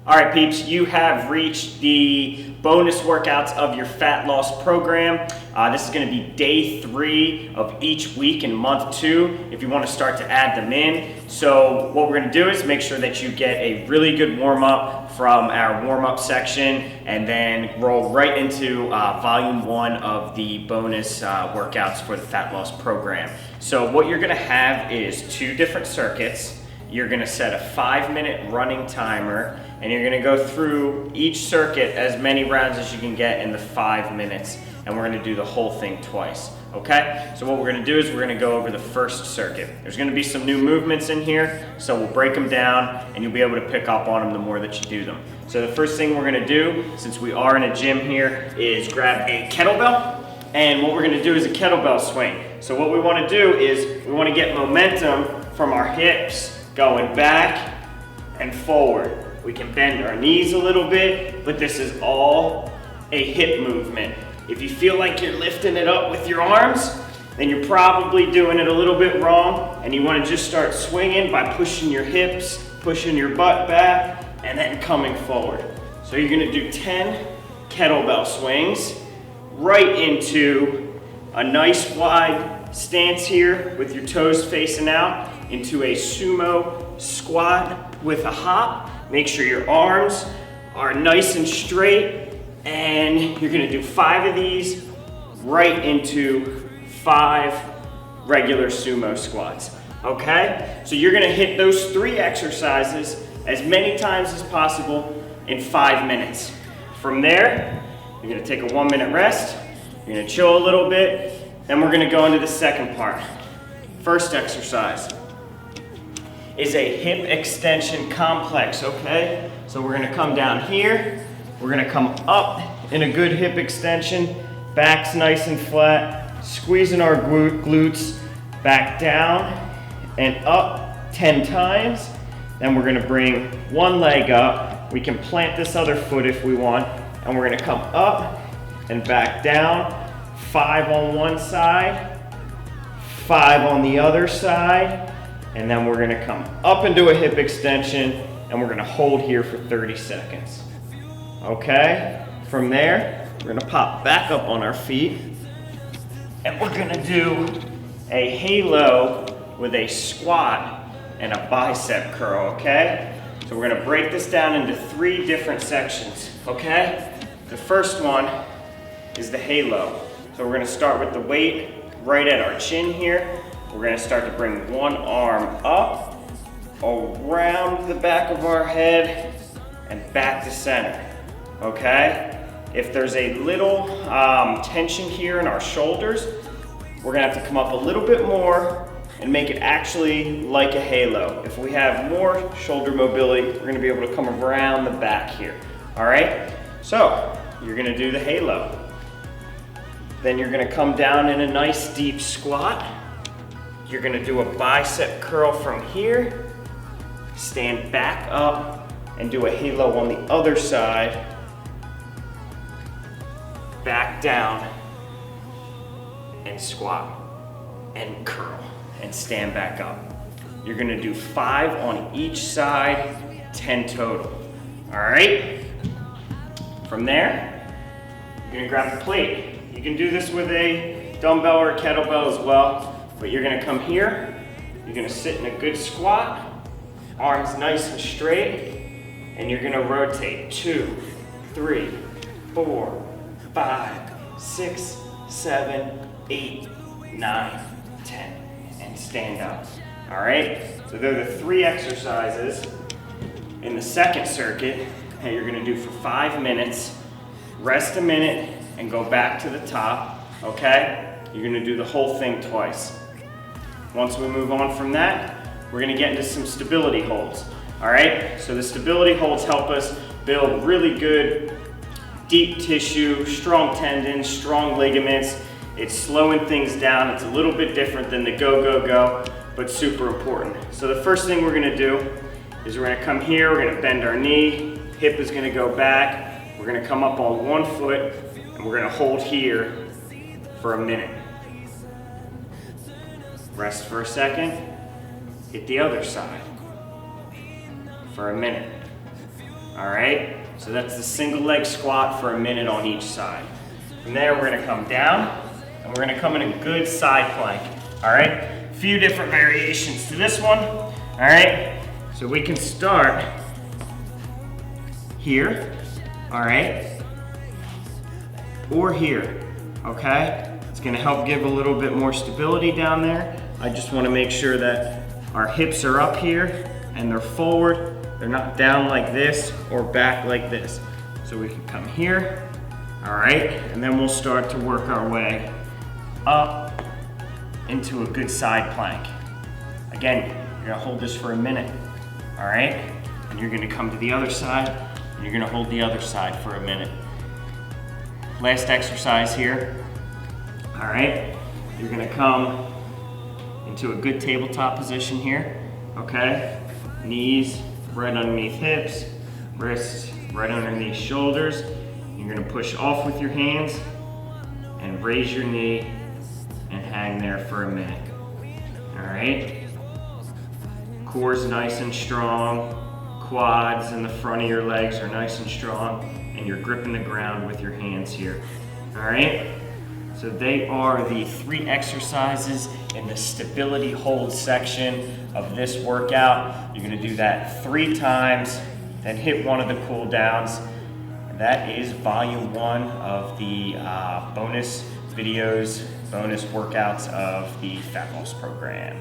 All right, peeps, you have reached the bonus workouts of your fat loss program. This is going to be day 3 of each week in month 2 if you want to start to add them in. So what we're going to do is make sure that you get a really good warm-up from our warm-up section and then roll right into volume 1 of the bonus workouts for the fat loss program. So what you're going to have is 2 different circuits. You're going to set a 5-minute running timer, and you're going to go through each circuit as many rounds as you can get in the 5 minutes, and we're going to do the whole thing twice. Okay? So what we're going to do is we're going to go over the first circuit. There's going to be some new movements in here, so we'll break them down and you'll be able to pick up on them the more that you do them. So the first thing we're going to do, since we are in a gym here, is grab a kettlebell, and what we're going to do is a kettlebell swing. So what we want to do is we want to get momentum from our hips going back and forward. We can bend our knees a little bit, but this is all a hip movement. If you feel like you're lifting it up with your arms, then you're probably doing it a little bit wrong, and you want to just start swinging by pushing your hips, pushing your butt back, and then coming forward. So you're going to do 10 kettlebell swings right into a nice wide stance here with your toes facing out, into a sumo squat with a hop. Make sure your arms are nice and straight, and you're gonna do 5 of these right into 5 regular sumo squats, okay? So you're gonna hit those 3 exercises as many times as possible in 5 minutes. From there, you're gonna take a 1-minute rest, you're gonna chill a little bit, then we're gonna go into the second part. First exercise is a hip extension complex, okay? So we're gonna come down here, we're gonna come up in a good hip extension, back's nice and flat, squeezing our glutes, back down and up 10 times. Then we're gonna bring one leg up. We can plant this other foot if we want, and we're gonna come up and back down, 5 on one side, 5 on the other side, and then we're gonna come up into a hip extension, and we're gonna hold here for 30 seconds. Okay? From there, we're gonna pop back up on our feet, and we're gonna do a halo with a squat and a bicep curl, okay? So we're gonna break this down into 3 different sections, okay? The first one is the halo. So we're gonna start with the weight right at our chin here. We're gonna start to bring one arm up, around the back of our head, and back to center, okay? If there's a little tension here in our shoulders, we're gonna have to come up a little bit more and make it actually like a halo. If we have more shoulder mobility, we're gonna be able to come around the back here, all right? So, you're gonna do the halo. Then you're gonna come down in a nice deep squat. You're gonna do a bicep curl from here, stand back up, and do a halo on the other side, back down, and squat, and curl, and stand back up. You're gonna do 5 on each side, 10 total, all right? From there, you're gonna grab the plate. You can do this with a dumbbell or a kettlebell as well, but you're gonna come here, you're gonna sit in a good squat, arms nice and straight, and you're gonna rotate 2, 3, 4, 5, 6, 7, 8, 9, 10, and stand up, all right? So they're the 3 exercises in the second circuit that you're gonna do for 5 minutes, rest a minute, and go back to the top, okay? You're gonna do the whole thing twice. Once we move on from that, we're gonna get into some stability holds, all right? So the stability holds help us build really good, deep tissue, strong tendons, strong ligaments. It's slowing things down. It's a little bit different than the go, go, go, but super important. So the first thing we're gonna do is we're gonna come here, we're gonna bend our knee, hip is gonna go back, we're gonna come up on one foot, and we're gonna hold here for a minute. Rest for a second, hit the other side for a minute. All right, so that's the single leg squat for a minute on each side. From there, we're gonna come down and we're gonna come in a good side plank. All right, a few different variations to this one. All right, so we can start here, all right, or here, okay? It's gonna help give a little bit more stability down there. I just wanna make sure that our hips are up here and they're forward. They're not down like this or back like this. So we can come here, all right? And then we'll start to work our way up into a good side plank. Again, you're gonna hold this for a minute, all right? And you're gonna come to the other side and you're gonna hold the other side for a minute. Last exercise here, all right? You're gonna come into a good tabletop position here, okay? Knees right underneath hips, wrists right underneath shoulders. You're gonna push off with your hands and raise your knee and hang there for a minute. All right? Core's nice and strong, quads and the front of your legs are nice and strong, and you're gripping the ground with your hands here. All right? So they are the 3 exercises in the stability hold section of this workout. You're gonna do that 3 times, then hit one of the cool downs. And that is volume 1 of the bonus videos, bonus workouts of the fat loss program.